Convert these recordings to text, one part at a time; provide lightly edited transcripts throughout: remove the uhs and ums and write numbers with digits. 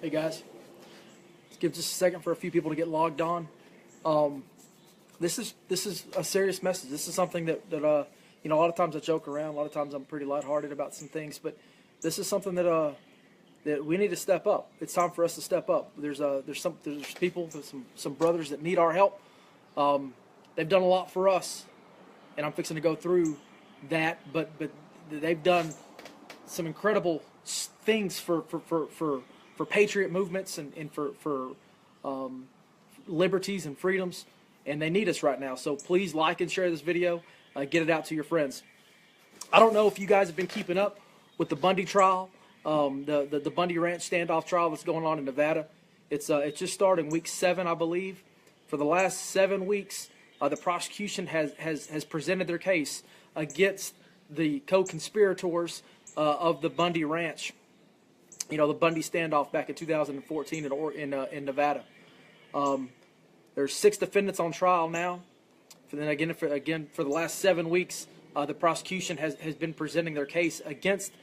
Hey guys, let's give just a second for a few people to get logged on. This is a serious message. This is something that a lot of times I joke around. A lot of times I'm pretty lighthearted about some things, but this is something that we need to step up. It's time for us to step up. There's people, there's some brothers that need our help. They've done a lot for us, and I'm fixing to go through that. But they've done some incredible things for patriot movements and for liberties and freedoms, and they need us right now. So please like and share this video. Get it out to your friends. I don't know if you guys have been keeping up with the Bundy trial, the Bundy Ranch standoff trial that's going on in Nevada. It's just started in week 7, I believe. For the last 7 weeks, the prosecution has presented their case against the co-conspirators of the Bundy Ranch. You know, the Bundy standoff back in 2014 in Nevada. There's 6 defendants on trial now. And then again, for the last 7 weeks, the prosecution has been presenting their case against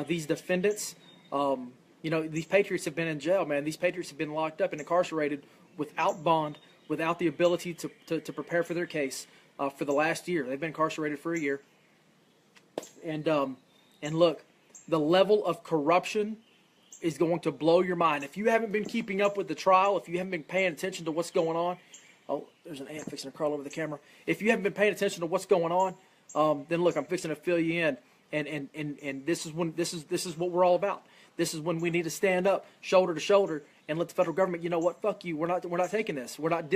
these defendants. You know, these patriots have been in jail, man. These patriots have been locked up and incarcerated without bond, without the ability to prepare for their case for the last year. They've been incarcerated for a year. And look, the level of corruption is going to blow your mind. If you haven't been keeping up with the trial, if you haven't been paying attention to what's going on, oh, there's an ant fixing to crawl over the camera. If you haven't been paying attention to what's going on, then look, I'm fixing to fill you in, and this is what we're all about. This is when we need to stand up, shoulder to shoulder, and let the federal government, you know what, fuck you. We're not taking this. We're not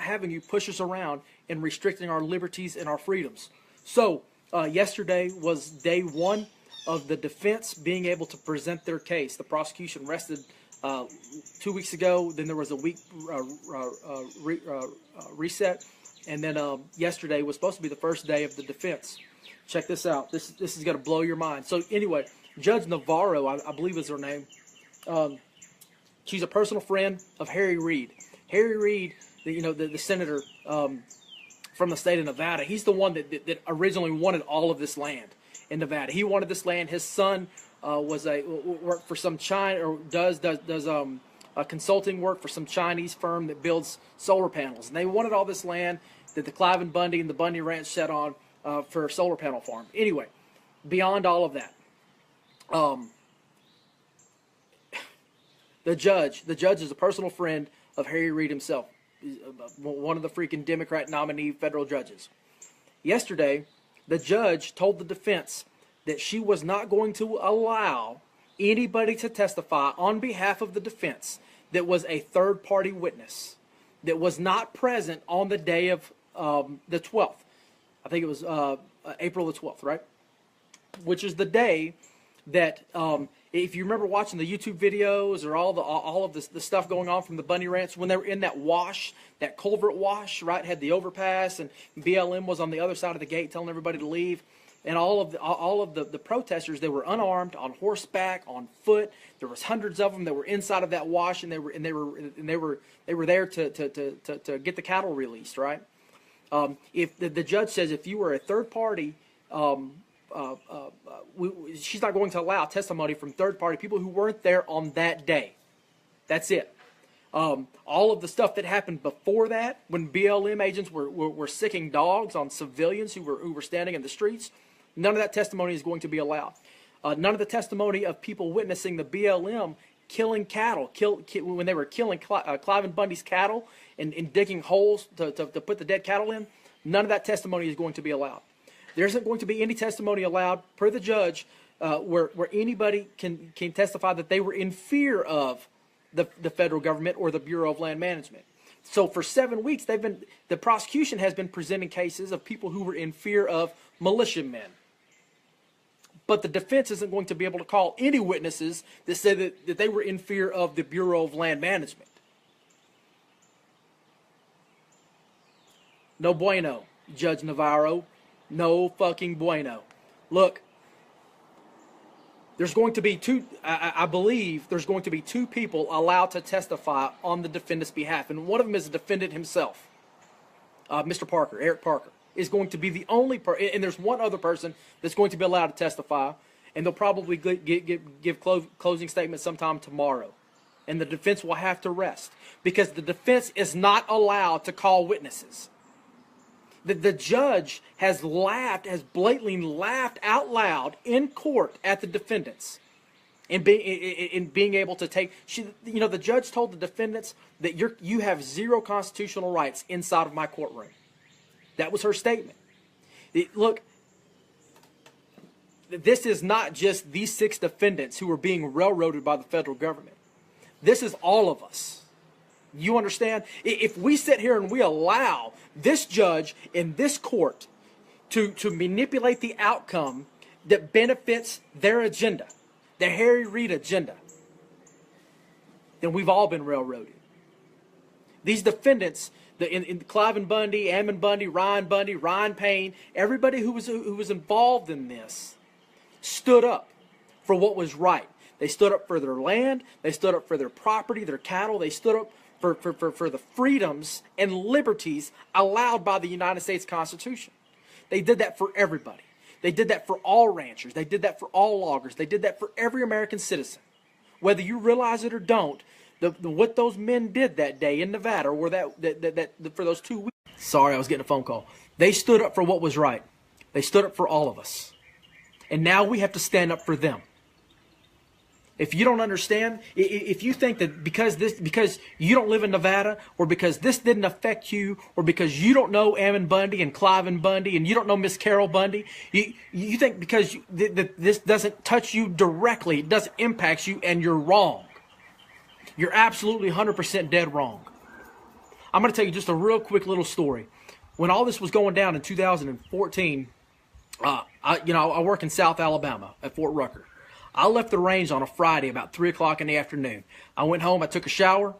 having you push us around and restricting our liberties and our freedoms. So yesterday was day 1 of the defense being able to present their case. The prosecution rested 2 weeks ago. Then there was a week reset, and then yesterday was supposed to be the first day of the defense. Check this out. This is going to blow your mind. So anyway, Judge Navarro, I believe is her name. She's a personal friend of Harry Reid. Harry Reid, the senator from the state of Nevada. He's the one that originally wanted all of this land in Nevada. He wanted this land. His son worked for some does consulting work for some Chinese firm that builds solar panels, and they wanted all this land that the Clive and Bundy and the Bundy Ranch set on for a solar panel farm. Anyway, beyond all of that, the judge is a personal friend of Harry Reid himself. He's one of the freaking Democrat nominee federal judges. Yesterday, the judge told the defense that she was not going to allow anybody to testify on behalf of the defense that was a third-party witness that was not present on the day of the 12th. I think it was April the 12th, right? Which is the day that, if you remember watching the YouTube videos or all of the stuff going on from the Bundy Ranch, when they were in that wash, that culvert wash, right, had the overpass, and BLM was on the other side of the gate telling everybody to leave, and all of the protesters, they were unarmed, on horseback, on foot. There was hundreds of them that were inside of that wash, and they were there to get the cattle released, right? If the judge says if you were a third party, she's not going to allow testimony from third-party people who weren't there on that day. That's it. All of the stuff that happened before that, when BLM agents were sicking dogs on civilians who were standing in the streets, none of that testimony is going to be allowed. None of the testimony of people witnessing the BLM killing cattle, when they were killing Clive and Bundy's cattle and digging holes to put the dead cattle in, none of that testimony is going to be allowed. There isn't going to be any testimony allowed, per the judge, where anybody can testify that they were in fear of the federal government or the Bureau of Land Management. So for 7 weeks, the prosecution has been presenting cases of people who were in fear of militiamen. But the defense isn't going to be able to call any witnesses that said that they were in fear of the Bureau of Land Management. No bueno, Judge Navarro. No fucking bueno. Look, there's going to be I believe there's going to be 2 people allowed to testify on the defendant's behalf. And one of them is the defendant himself, Mr. Parker, Eric Parker, is going to be the only person. And there's one other person that's going to be allowed to testify. and they'll probably give closing statements sometime tomorrow. And the defense will have to rest because the defense is not allowed to call witnesses. The judge has blatantly laughed out loud in court at the defendants in being able to take. The judge told the defendants that you have zero constitutional rights inside of my courtroom. That was her statement. Look, this is not just these 6 defendants who are being railroaded by the federal government. This is all of us. You understand? If we sit here and we allow this judge in this court to manipulate the outcome that benefits their agenda, the Harry Reid agenda, then we've all been railroaded. These defendants, in Clive Bundy, Ammon Bundy, Ryan Payne, everybody who was involved in this stood up for what was right. They stood up for their land. They stood up for their property, their cattle. They stood up for the freedoms and liberties allowed by the United States Constitution. They did that for everybody. They did that for all ranchers. They did that for all loggers. They did that for every American citizen. Whether you realize it or don't, what those men did that day in Nevada, or for those 2 weeks. Sorry, I was getting a phone call. They stood up for what was right. They stood up for all of us. And now we have to stand up for them. If you don't understand, if you think that because you don't live in Nevada, or because this didn't affect you, or because you don't know Ammon Bundy and Clive Bundy, and you don't know Miss Carol Bundy, you think because this doesn't touch you directly, it doesn't impact you, and you're wrong. You're absolutely 100% dead wrong. I'm going to tell you just a real quick little story. When all this was going down in 2014, I work in South Alabama at Fort Rucker. I left the range on a Friday about 3 o'clock in the afternoon. I went home, I took a shower,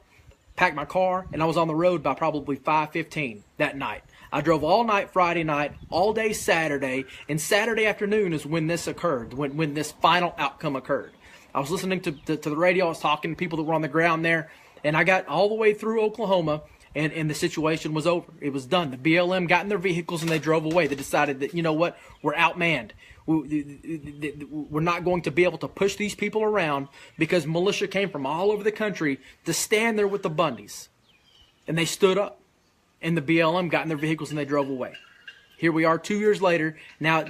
packed my car, and I was on the road by probably 5:15 that night. I drove all night Friday night, all day Saturday, and Saturday afternoon is when this occurred, when this final outcome occurred. I was listening to the radio, I was talking to people that were on the ground there, and I got all the way through Oklahoma, and the situation was over. It was done. The BLM got in their vehicles and they drove away. They decided that, you know what, we're outmanned. We're not going to be able to push these people around because militia came from all over the country to stand there with the Bundys. And they stood up, and the BLM got in their vehicles and they drove away. Here we are 2 years later, now,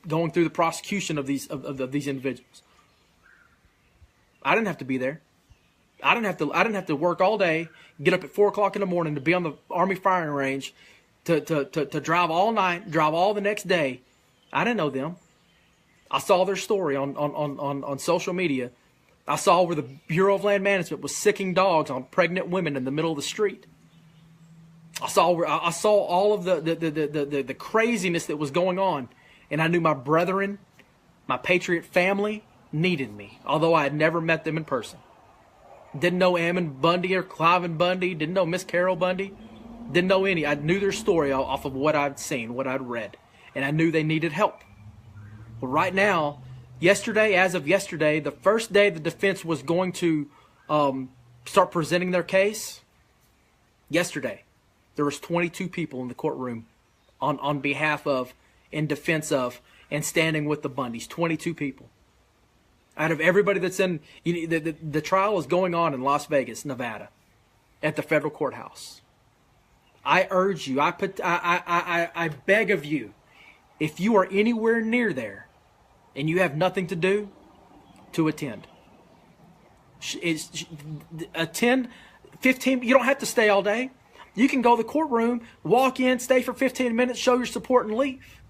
going through the prosecution of these individuals. I didn't have to be there. I didn't have to work all day, get up at 4 o'clock in the morning to be on the Army firing range, to drive all night, drive all the next day. I didn't know them. I saw their story on social media. I saw where the Bureau of Land Management was sicking dogs on pregnant women in the middle of the street. I saw all of the craziness that was going on, and I knew my brethren, my Patriot family, needed me, although I had never met them in person. Didn't know Ammon Bundy or Clive Bundy. Didn't know Miss Carol Bundy. Didn't know any. I knew their story off of what I'd seen, what I'd read. And I knew they needed help. But right now, as of yesterday, the first day the defense was going to start presenting their case, yesterday, there was 22 people in the courtroom on behalf of, in defense of, and standing with the Bundys. 22 people. Out of everybody that's in, the trial is going on in Las Vegas, Nevada, at the federal courthouse. I urge you, I beg of you, if you are anywhere near there and you have nothing to do, to attend. Attend 15, you don't have to stay all day. You can go to the courtroom, walk in, stay for 15 minutes, show your support, and leave.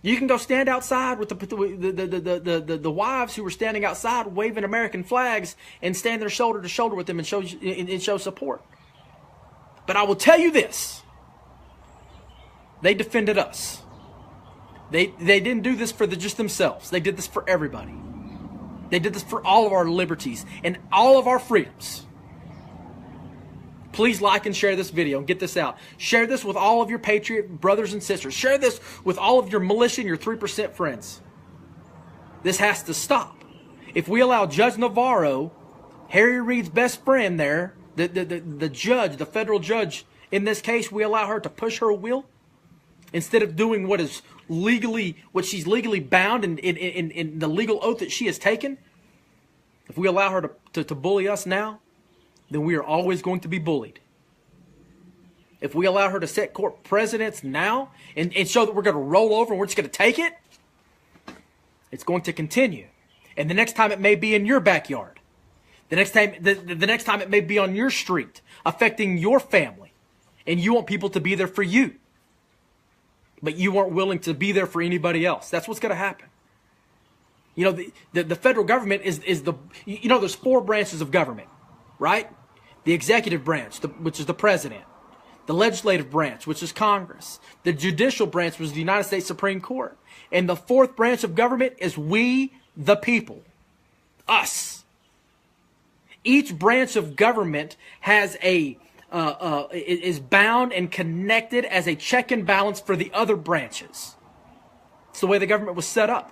You can go stand outside with the wives who were standing outside waving American flags and stand there shoulder to shoulder with them and show support. But I will tell you this. They defended us. They didn't do this for just themselves. They did this for everybody. They did this for all of our liberties and all of our freedoms. Please like and share this video and get this out. Share this with all of your Patriot brothers and sisters. Share this with all of your militia and your 3% friends. This has to stop. If we allow Judge Navarro, Harry Reid's best friend there, the judge, the federal judge in this case, we allow her to push her will, instead of doing what she's legally bound in the legal oath that she has taken, if we allow her to bully us now, then we are always going to be bullied. If we allow her to set court precedents now and show that we're going to roll over and we're just going to take it, it's going to continue. And the next time it may be in your backyard. The next time it may be on your street, affecting your family. And you want people to be there for you. But you aren't willing to be there for anybody else. That's what's going to happen. You know, the federal government is there's 4 branches of government, right? The executive branch, which is the president. The legislative branch, which is Congress. The judicial branch, which is the United States Supreme Court. And the 4th branch of government is we, the people. Us. Each branch of government has is bound and connected as a check and balance for the other branches. It's the way the government was set up.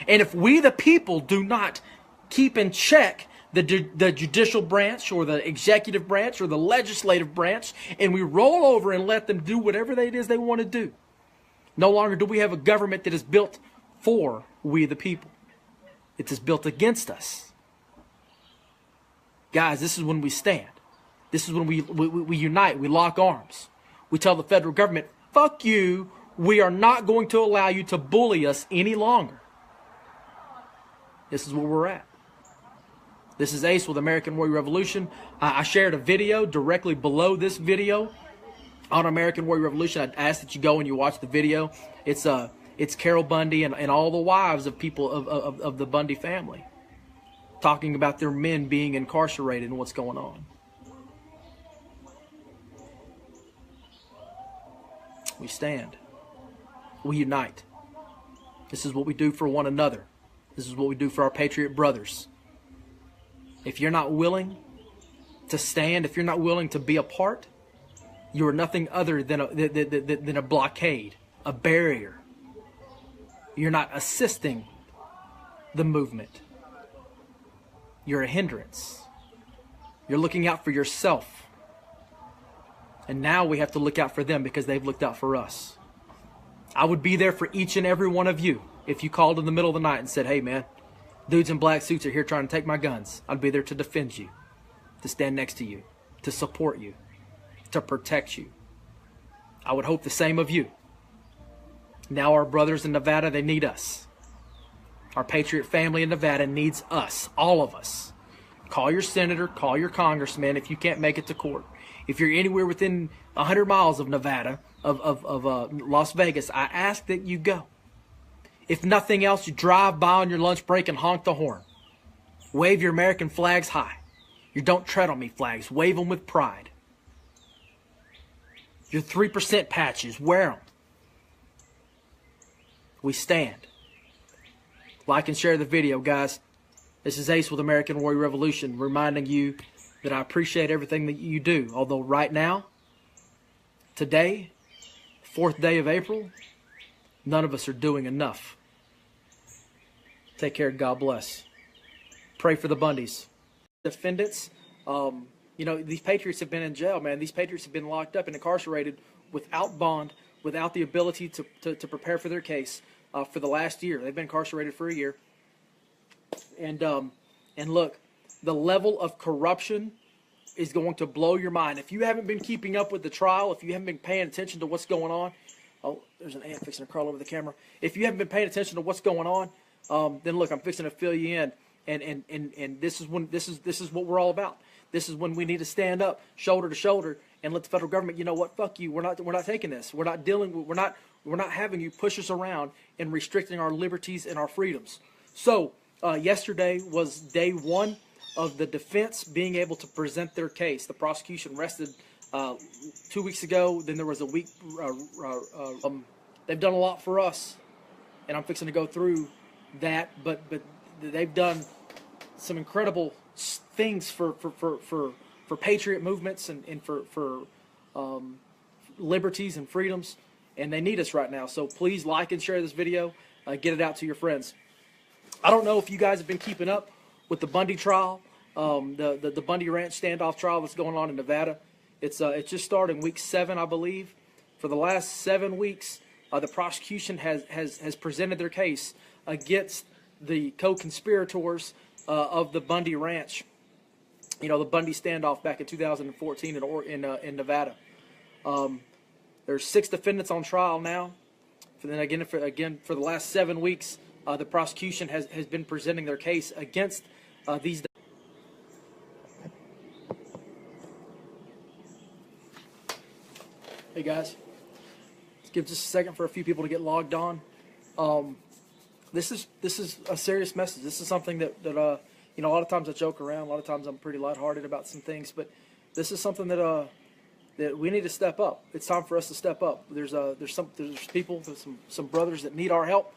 And if we, the people, do not keep in check the judicial branch or the executive branch or the legislative branch, and we roll over and let them do whatever it is they want to do, no longer do we have a government that is built for we, the people. It is built against us. Guys, this is when we stand. This is when we unite. We lock arms. We tell the federal government, fuck you. We are not going to allow you to bully us any longer. This is where we're at. This is Ace with American Warrior Revolution. I shared a video directly below this video on American Warrior Revolution. I asked that you go and you watch the video. It's Carol Bundy and all the wives of people of the Bundy family talking about their men being incarcerated and what's going on. We stand. We unite. This is what we do for one another. This is what we do for our Patriot brothers. If you're not willing to stand, if you're not willing to be a part, you are nothing other than a blockade, a barrier. You're not assisting the movement. You're a hindrance. You're looking out for yourself. And now we have to look out for them because they've looked out for us. I would be there for each and every one of you if you called in the middle of the night and said, hey man, dudes in black suits are here trying to take my guns. I'd be there to defend you, to stand next to you, to support you, to protect you. I would hope the same of you. Now our brothers in Nevada, they need us. Our Patriot family in Nevada needs us, all of us. Call your senator, call your congressman if you can't make it to court. If you're anywhere within 100 miles of Nevada, of Las Vegas, I ask that you go. If nothing else, you drive by on your lunch break and honk the horn. Wave your American flags high. Your don't tread on me flags. Wave them with pride. Your 3% patches, wear them. We stand. Like and share the video, guys. This is Ace with American Warrior Revolution, reminding you that I appreciate everything that you do. Although right now, today, 4th day of April, none of us are doing enough. Take care. God bless. Pray for the Bundys. Defendants, you know, these Patriots have been in jail, man. These Patriots have been locked up and incarcerated without bond, without the ability to prepare for their case for the last year. They've been incarcerated for a year. And look, the level of corruption is going to blow your mind. If you haven't been keeping up with the trial, if you haven't been paying attention to what's going on, oh, there's an ant fixing to crawl over the camera. If you haven't been paying attention to what's going on, then look, I'm fixing to fill you in. And this is what we're all about. This is when we need to stand up, shoulder to shoulder, and let the federal government, you know what, fuck you. We're not taking this. We're not having you push us around and restricting our liberties and our freedoms. So yesterday was day one of the defense being able to present their case. The prosecution rested 2 weeks ago. Then there was a week. They've done a lot for us, and I'm fixing to go through that. But they've done some incredible things for patriot movements and for liberties and freedoms, and they need us right now. So please like and share this video. Get it out to your friends. I don't know if you guys have been keeping up with the Bundy trial, the Bundy Ranch standoff trial that's going on in Nevada. It's just started in week 7, I believe. For the last 7 weeks, The prosecution has presented their case against the co-conspirators of the Bundy Ranch. You know, the Bundy standoff back in 2014 in Nevada. There's 6 defendants on trial now. And then again, for the last 7 weeks, the prosecution has been presenting their case against these. Hey guys, let's give just a second for a few people to get logged on. This is a serious message. This is something that you know, a lot of times I joke around. A lot of times I'm pretty lighthearted about some things, but this is something that we need to step up. It's time for us to step up. There's people, some brothers that need our help.